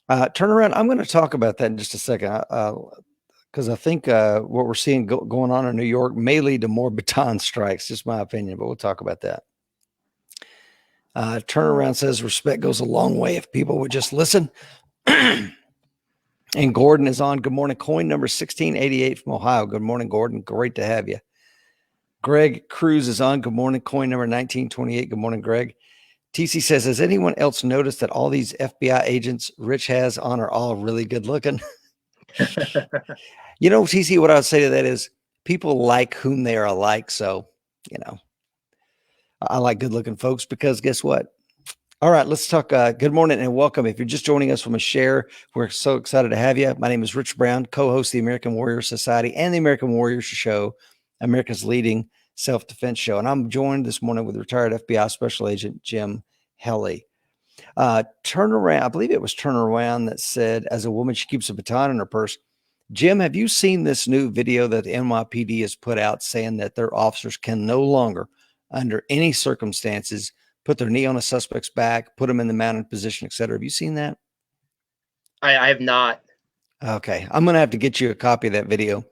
Turnaround, I'm going to talk about that in just a second, because I think what we're seeing going on in New York may lead to more baton strikes, just my opinion, but we'll talk about that. Turnaround says, respect goes a long way if people would just listen. And Gordon is on. Good morning. Coin number 1688 from Ohio. Good morning, Gordon. Great to have you. Greg Cruz is on. Good morning. Coin number 1928. Good morning, Greg. TC says, has anyone else noticed that all these FBI agents Rich has on are all really good looking? TC, what I would say to that is people like whom they are alike. So, I like good looking folks because guess what? All right, let's talk. Good morning and welcome. If you're just joining us from a share, we're so excited to have you. My name is Rich Brown, co-host of the American Warrior Society and the American Warriors Show, America's leading self-defense show. And I'm joined this morning with retired FBI Special Agent Jim Helly. Turnaround, I believe it was Turnaround that said, as a woman, she keeps a baton in her purse. Jim, have you seen this new video that the NYPD has put out saying that their officers can no longer, under any circumstances, put their knee on a suspect's back, put them in the mounted position, et cetera? Have you seen that? I have not. Okay. I'm going to have to get you a copy of that video.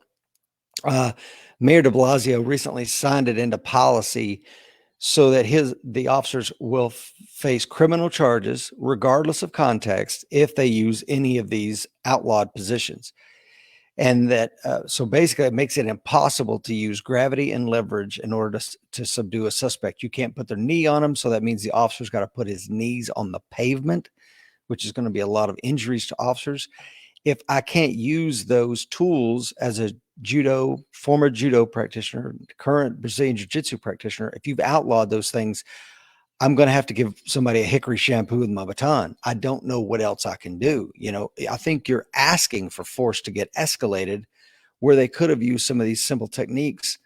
Mayor de Blasio recently signed it into policy so that the officers will face criminal charges regardless of context if they use any of these outlawed positions. And that, so basically it makes it impossible to use gravity and leverage in order to subdue a suspect. You can't put their knee on him. So that means the officer's got to put his knees on the pavement, which is going to be a lot of injuries to officers. If I can't use those tools as a former judo practitioner, current Brazilian jiu-jitsu practitioner, if you've outlawed those things, I'm going to have to give somebody a hickory shampoo with my baton. I don't know what else I can do. I think you're asking for force to get escalated where they could have used some of these simple techniques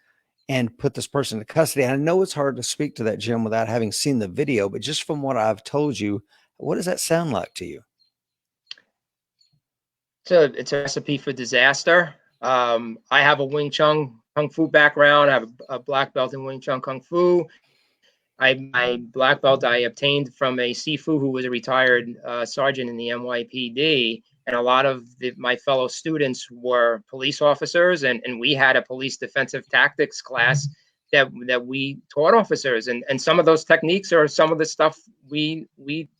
and put this person in custody. And I know it's hard to speak to that, Jim, without having seen the video, but just from what I've told you, what does that sound like to you? It's a recipe for disaster. I have a Wing Chun Kung Fu background. I have a black belt in Wing Chun Kung Fu. My black belt I obtained from a Sifu who was a retired sergeant in the NYPD. And a lot of my fellow students were police officers, and we had a police defensive tactics class that we taught officers. And some of those techniques are some of the stuff we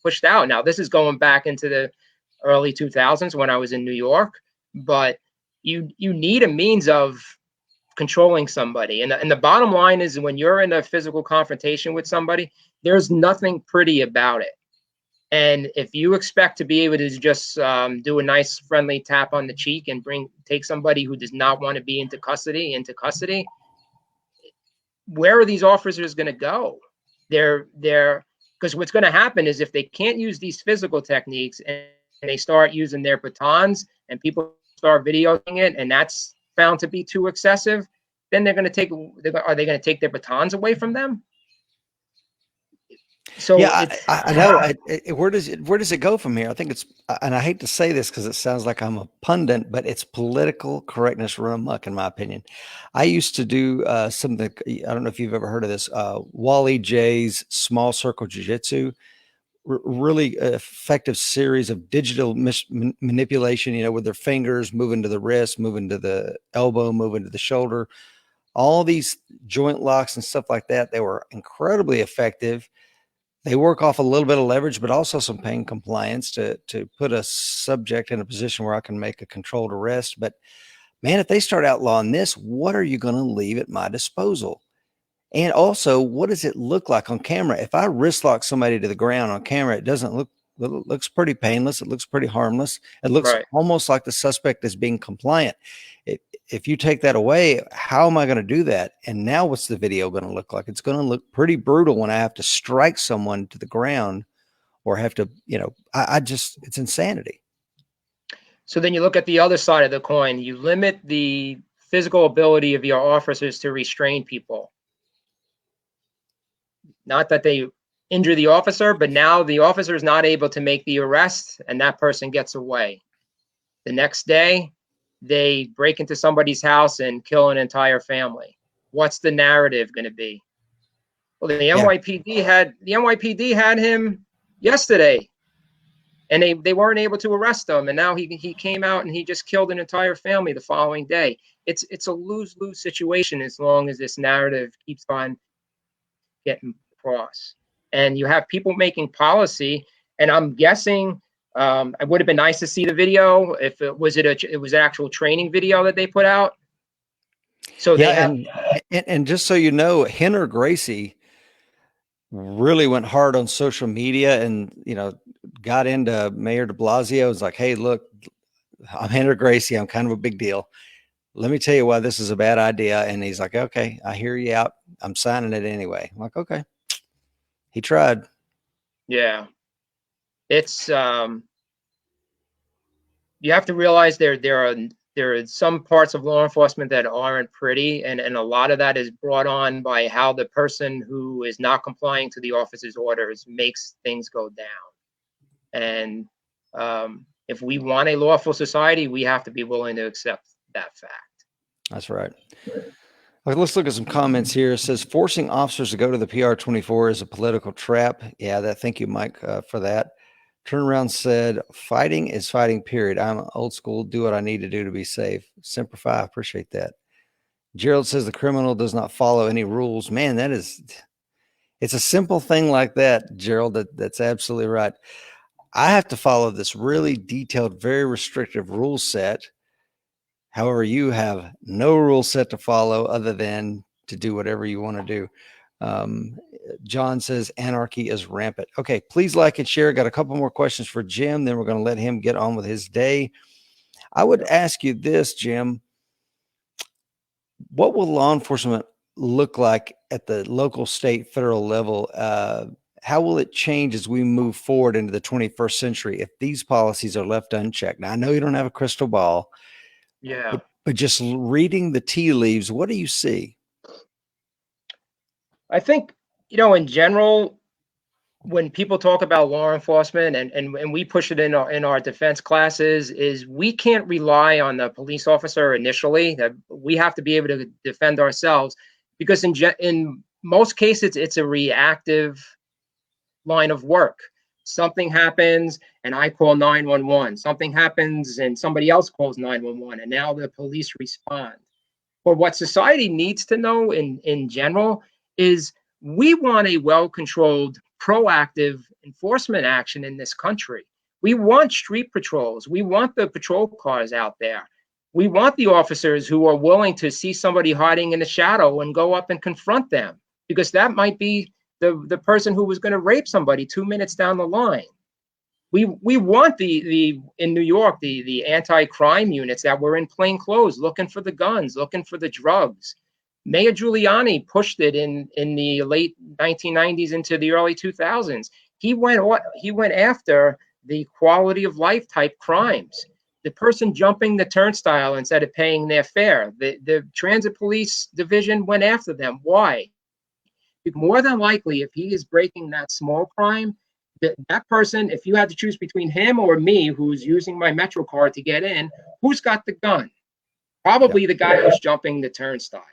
pushed out. Now, this is going back into the early 2000s when I was in New York, but you need a means of controlling somebody. And the bottom line is, when you're in a physical confrontation with somebody, there's nothing pretty about it. And if you expect to be able to just do a nice friendly tap on the cheek and take somebody who does not want to be into custody, where are these officers going to go? Because what's going to happen is, if they can't use these physical techniques and they start using their batons and people start videoing it, and that's found to be too excessive, then are they going to take their batons away from them? So yeah, I know. Where does it go from here? I think it's, and I hate to say this because it sounds like I'm a pundit, but it's political correctness run amok, in my opinion. I used to do something. I don't know if you've ever heard of this. Wally J's Small Circle Jiu-Jitsu. Really effective series of digital manipulation. With their fingers moving to the wrist, moving to the elbow, moving to the shoulder. All these joint locks and stuff like that. They were incredibly effective. They work off a little bit of leverage, but also some pain compliance to put a subject in a position where I can make a controlled arrest. But man, if they start outlawing this, what are you going to leave at my disposal? And also, what does it look like on camera? If I wrist lock somebody to the ground on camera, it looks pretty painless. It looks pretty harmless. It looks almost like the suspect is being compliant. If you take that away, how am I going to do that? And now what's the video going to look like? It's going to look pretty brutal when I have to strike someone to the ground or have to, it's insanity. So then you look at the other side of the coin. You limit the physical ability of your officers to restrain people. Not that they injure the officer, but now the officer is not able to make the arrest and that person gets away. The next day, they break into somebody's house and kill an entire family. What's the narrative going to be? Well, the NYPD had him yesterday, and they weren't able to arrest him. And now he came out and he just killed an entire family the following day. It's a lose-lose situation as long as this narrative keeps on getting across. And you have people making policy, and I'm guessing. It would have been nice to see the video if it was an actual training video that they put out. So and just so you know, Henner Gracie really went hard on social media and got into Mayor de Blasio. It's like, hey, look, I'm Henner Gracie. I'm kind of a big deal. Let me tell you why this is a bad idea. And he's like, okay, I hear you out. I'm signing it anyway. I'm like, okay. He tried. Yeah. It's you have to realize there are some parts of law enforcement that aren't pretty, and a lot of that is brought on by how the person who is not complying to the officer's orders makes things go down. And if we want a lawful society, we have to be willing to accept that fact. That's right. Okay, let's look at some comments here. It says forcing officers to go to the PR-24 is a political trap. Yeah, thank you, Mike, for that. Turnaround said, fighting is fighting, period. I'm old school. Do what I need to do to be safe. Semper Fi, I appreciate that. Gerald says the criminal does not follow any rules. Man, it's a simple thing like that, Gerald. That's absolutely right. I have to follow this really detailed, very restrictive rule set. However, you have no rule set to follow other than to do whatever you want to do. John says anarchy is rampant. Okay, please like and share. Got a couple more questions for Jim, then we're going to let him get on with his day. I would ask you this, Jim. What will law enforcement look like at the local, state, federal level? How will it change as we move forward into the 21st century if these policies are left unchecked? Now, I know you don't have a crystal ball. Yeah. But just reading the tea leaves, what do you see? I think, in general, when people talk about law enforcement and we push it in our defense classes, is we can't rely on the police officer initially. That we have to be able to defend ourselves, because in most cases it's a reactive line of work. Something happens and I call 911. Something happens and somebody else calls 911, and now the police respond. But what society needs to know in general is we want a well-controlled, proactive enforcement action in this country. We want street patrols. We want the patrol cars out there. We want the officers who are willing to see somebody hiding in the shadow and go up and confront them, because that might be the person who was going to rape somebody 2 minutes down the line. We want the in New York, the anti-crime units that were in plain clothes, looking for the guns, looking for the drugs. Mayor Giuliani pushed it in the late 1990s into the early 2000s. He went after the quality of life type crimes. The person jumping the turnstile instead of paying their fare. The transit police division went after them. Why? More than likely, if he is breaking that small crime, that person, if you had to choose between him or me, who's using my Metro card to get in, who's got the gun? Probably the guy who's jumping the turnstile.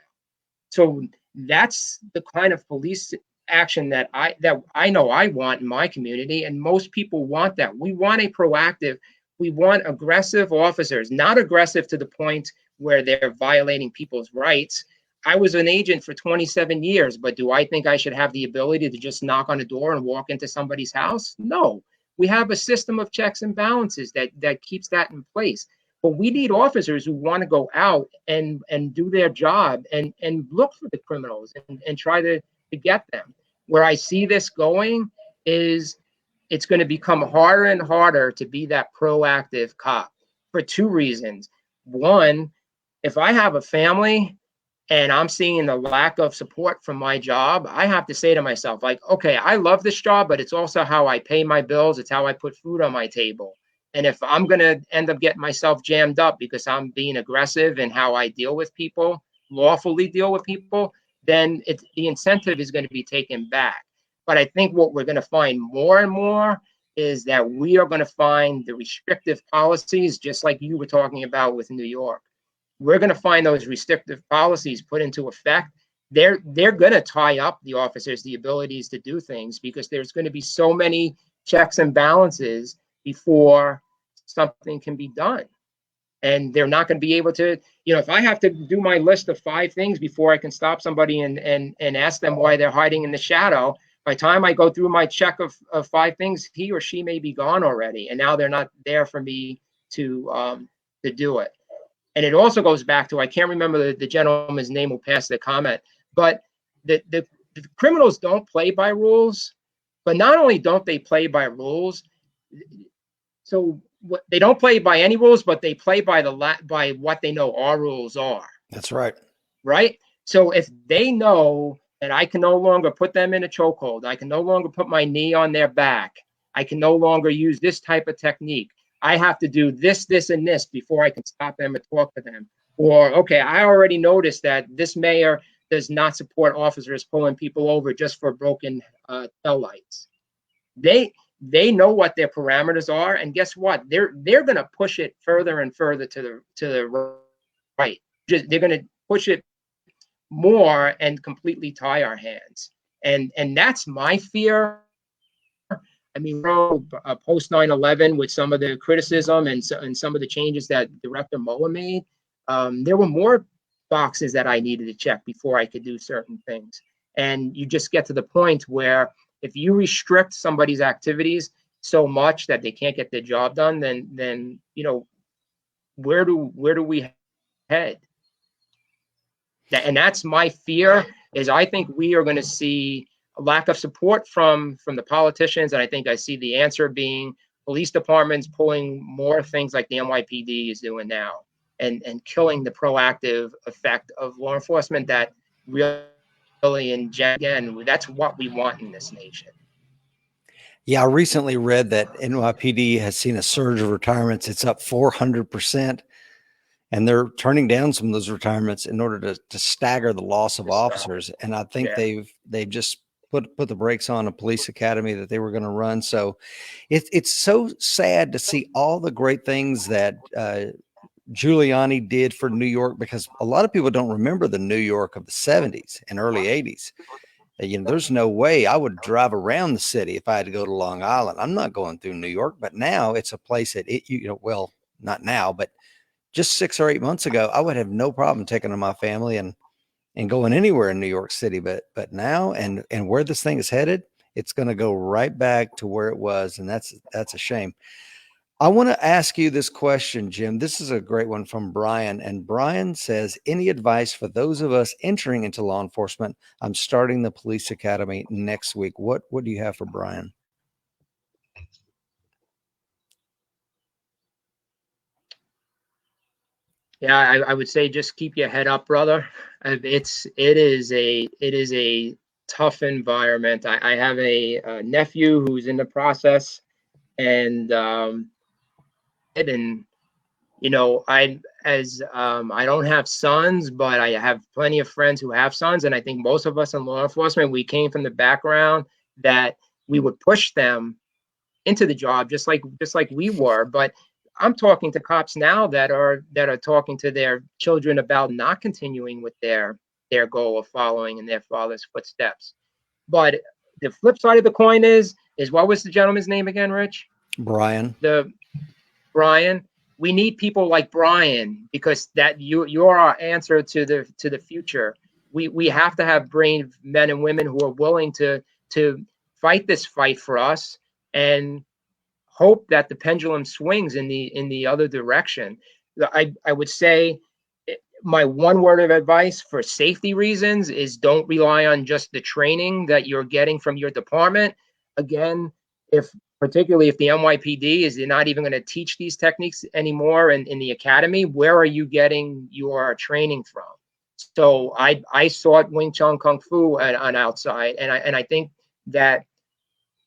So that's the kind of police action that I know I want in my community, and most people want that. We want a proactive, we want aggressive officers, not aggressive to the point where they're violating people's rights. I was an agent for 27 years, but do I think I should have the ability to just knock on a door and walk into somebody's house? No. We have a system of checks and balances that keeps that in place. But we need officers who want to go out and do their job and look for the criminals and try to get them. Where I see this going is it's going to become harder and harder to be that proactive cop for two reasons. One, if I have a family and I'm seeing the lack of support from my job, I have to say to myself, like, okay, I love this job, but it's also how I pay my bills. It's how I put food on my table. And if I'm going to end up getting myself jammed up because I'm being aggressive in how I deal with people, lawfully deal with people, then the incentive is going to be taken back. But I think what we're going to find more and more is that we are going to find the restrictive policies, just like you were talking about with New York. We're going to find those restrictive policies put into effect. They're going to tie up the officers, the abilities to do things, because there's going to be so many checks and balances before something can be done. And they're not going to be able to, if I have to do my list of 5 things before I can stop somebody and ask them why they're hiding in the shadow, by the time I go through my check of 5 things, he or she may be gone already. And now they're not there for me to do it. And it also goes back to, I can't remember the gentleman's name who passed the comment, but the criminals don't play by rules. But not only don't they play by rules, so they don't play by any rules, but they play by by what they know our rules are. That's right. Right? So if they know that I can no longer put them in a chokehold, I can no longer put my knee on their back, I can no longer use this type of technique, I have to do this, this, and this before I can stop them and talk to them. Or, okay, I already noticed that this mayor does not support officers pulling people over just for broken tail lights. They know what their parameters are, and guess what? They're going to push it further and further to the right. They're going to push it more and completely tie our hands. And that's my fear. I mean, post 9/11, with some of the criticism and some of the changes that Director Moa made, there were more boxes that I needed to check before I could do certain things. And you just get to the point where if you restrict somebody's activities so much that they can't get their job done, then where do we head? And that's my fear, is I think we are going to see a lack of support from the politicians. And I think I see the answer being police departments pulling more things like the NYPD is doing now, and killing the proactive effect of law enforcement that really, and again, that's what we want in this nation. Yeah, I recently read that NYPD has seen a surge of retirements. It's up 400%. And they're turning down some of those retirements in order to stagger the loss of officers. And I think they've just put the brakes on a police academy that they were going to run. So it's so sad to see all the great things that Giuliani did for New York, because a lot of people don't remember the New York of the 70s and early 80s. There's no way I would drive around the city if I had to go to Long Island. I'm not going through New York, but now it's a place that well, not now, but just 6 or 8 months ago, I would have no problem taking on my family and going anywhere in New York City. But now, and where this thing is headed, it's going to go right back to where it was. And that's a shame. I want to ask you this question, Jim. This is a great one from Brian. And Brian says, any advice for those of us entering into law enforcement? I'm starting the police academy next week. What do you have for Brian? Yeah, I would say just keep your head up, brother. It is a tough environment. I have a nephew who's in the process, and and I don't have sons, but I have plenty of friends who have sons, and I think most of us in law enforcement, we came from the background that we would push them into the job just like we were. But I'm talking to cops now that are talking to their children about not continuing with their goal of following in their father's footsteps. But the flip side of the coin is what was the gentleman's name again, Rich? Brian. Brian. We need people like Brian, because that you're our answer to the future. We have to have brave men and women who are willing to fight this fight for us and hope that the pendulum swings in the other direction. I would say my one word of advice for safety reasons is don't rely on just the training that you're getting from your department. Again, particularly if the NYPD is not even going to teach these techniques anymore in the academy, where are you getting your training from? So I sought Wing Chun Kung Fu on outside, and I think that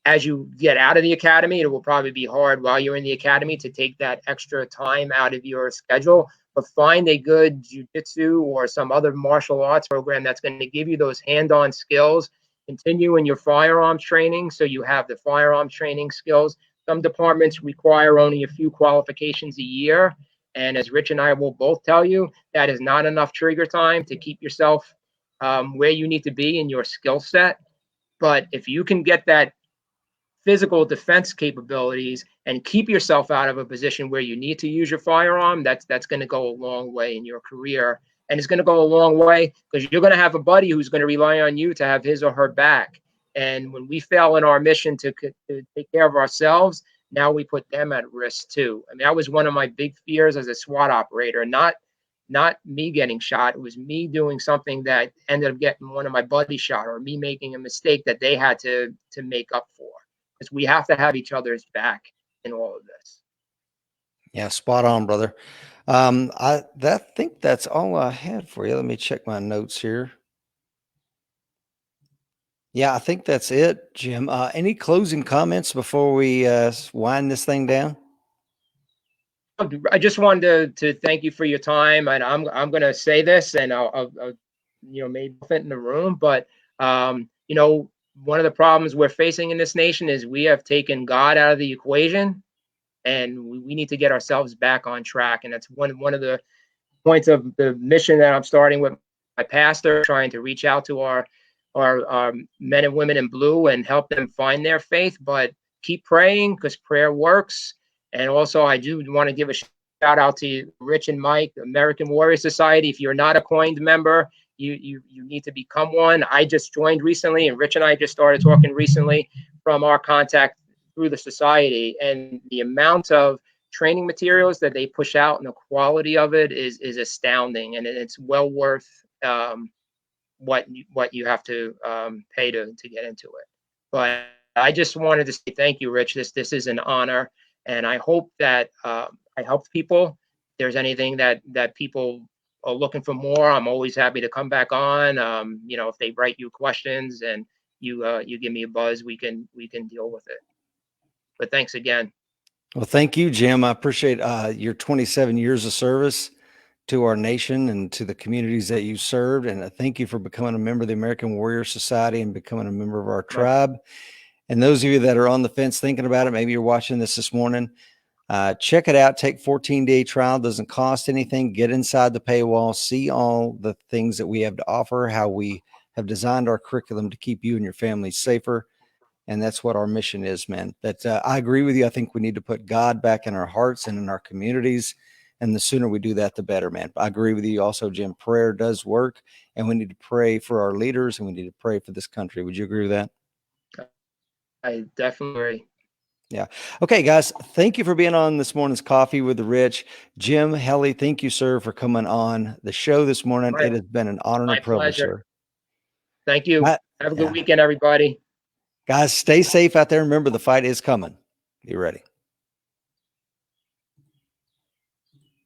as you get out of the academy, it will probably be hard while you're in the academy to take that extra time out of your schedule, but find a good jiu-jitsu or some other martial arts program that's going to give you those hand-on skills. Continue in your firearms training so you have the firearms training skills. Some departments require only a few qualifications a year, and as Rich and I will both tell you, that is not enough trigger time to keep yourself where you need to be in your skill set. But if you can get that physical defense capabilities and keep yourself out of a position where you need to use your firearm, that's going to go a long way in your career. And it's going to go a long way because you're going to have a buddy who's going to rely on you to have his or her back. And when we fail in our mission to take care of ourselves, now we put them at risk too. I mean, that was one of my big fears as a SWAT operator, not me getting shot. It was me doing something that ended up getting one of my buddies shot, or me making a mistake that they had to make up for. Because we have to have each other's back in all of this. Yeah, spot on, brother. I think that's all I had for you. Let me check my notes here. Yeah, I think that's it, Jim. Any closing comments before we wind this thing down? I just wanted to thank you for your time, and I'm going to say this, and I'll maybe fit in the room, but one of the problems we're facing in this nation is we have taken God out of the equation, and we need to get ourselves back on track. And that's one of the points of the mission that I'm starting with my pastor, trying to reach out to our men and women in blue and help them find their faith. But keep praying, because prayer works. And also, I do want to give a shout out to Rich and Mike, American Warrior Society. If you're not a coined member, you need to become one. I just joined recently, and Rich and I just started talking recently from our contact through the society, and the amount of training materials that they push out and the quality of it is astounding, and it's well worth what you have to pay to get into it. But I just wanted to say thank you, Rich. This is an honor, and I hope that I helped people. If there's anything that people are looking for more, I'm always happy to come back on. If they write you questions and you give me a buzz, we can deal with it. But thanks again. Well, thank you, Jim. I appreciate your 27 years of service to our nation and to the communities that you served. And thank you for becoming a member of the American Warrior Society and becoming a member of our tribe. And those of you that are on the fence thinking about it, maybe you're watching this morning, check it out. Take 14-day trial. Doesn't cost anything. Get inside the paywall. See all the things that we have to offer, how we have designed our curriculum to keep you and your family safer. And that's what our mission is, man. But I agree with you. I think we need to put God back in our hearts and in our communities. And the sooner we do that, the better, man. I agree with you also, Jim. Prayer does work. And we need to pray for our leaders, and we need to pray for this country. Would you agree with that? I definitely agree. Yeah. Okay, guys. Thank you for being on this morning's Coffee with the Rich. Jim Helly, thank you, sir, for coming on the show this morning. My, It has been an honor and my a privilege, pleasure. sir. Thank you. Matt, Have a good yeah. weekend, everybody. Guys, stay safe out there. Remember, the fight is coming. Be ready.